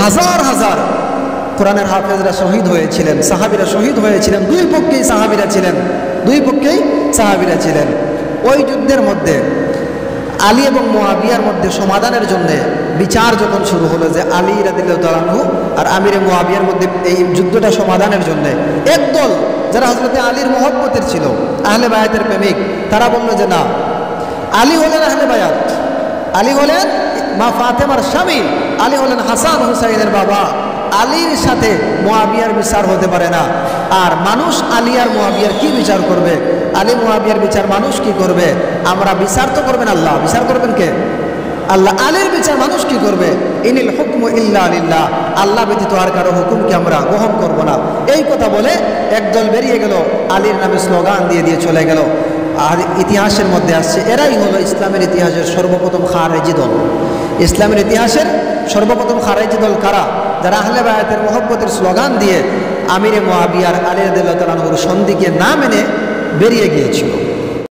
হাজার হাজার কোরআনের হাফেজরা শহীদ হয়েছিলেন, সাহাবীরা শহীদ হয়েছিলেন, দুই পক্ষেই সাহাবীরা ছিলেন, দুই পক্ষেই সাহাবীরা ছিলেন। ওই যুদ্ধের মধ্যে আলী এবং মুয়াবিয়ার মধ্যে সমাধানের জন্য বিচার যখন শুরু হলো যে আলী রাদিয়াল্লাহু তাআলা আনহু আর আমিরে মুয়াবিয়ার মধ্যে এই যুদ্ধটা সমাধানের জন্য একদল যারা হযরতে আলীর মহব্বতের ছিল, আহলে বায়াতের প্রেমিক, তারা বলল যে না, আলী হলেন আহলে বায়াত, আলী হলেন মা ফাতেমার স্বামী, আলী হলেন হাসান হুসাইনের বাবা, আলীর সাথে মুয়াবিয়ার বিচার হতে পারে না। আর মানুষ আলী আর মুয়াবিয়ার কি বিচার করবে? আলী মুয়াবিয়ার বিচার মানুষ কি করবে? আমরা বিচার তো করবেন আল্লাহ, বিচার করবেন কে? আল্লাহ। আলীর বিচার মানুষ কি করবে? ইনিল হুকমু ইল্লা লিল্লাহ, আল্লাহ ব্যতীত আর কারো হুকুমকে আমরা গ্রহণ করব না। এই কথা বলে একদল বেরিয়ে গেল, আলীর নামে স্লোগান দিয়ে দিয়ে চলে গেল। আর ইতিহাসের মধ্যে আসছে এরাই হলো ইসলামের ইতিহাসের সর্বপ্রথম খারেজি দল। ইসলামের ইতিহাসের সর্বপ্রথম খারেজি দল কারা? যারা আহলে বায়াতের মহব্বতের স্লোগান দিয়ে আমিরে মুয়াবিয়ার আলী রাদিয়াল্লাহু তাআলা আনহুর সন্ধিকে না মেনে বেরিয়ে গিয়েছিল।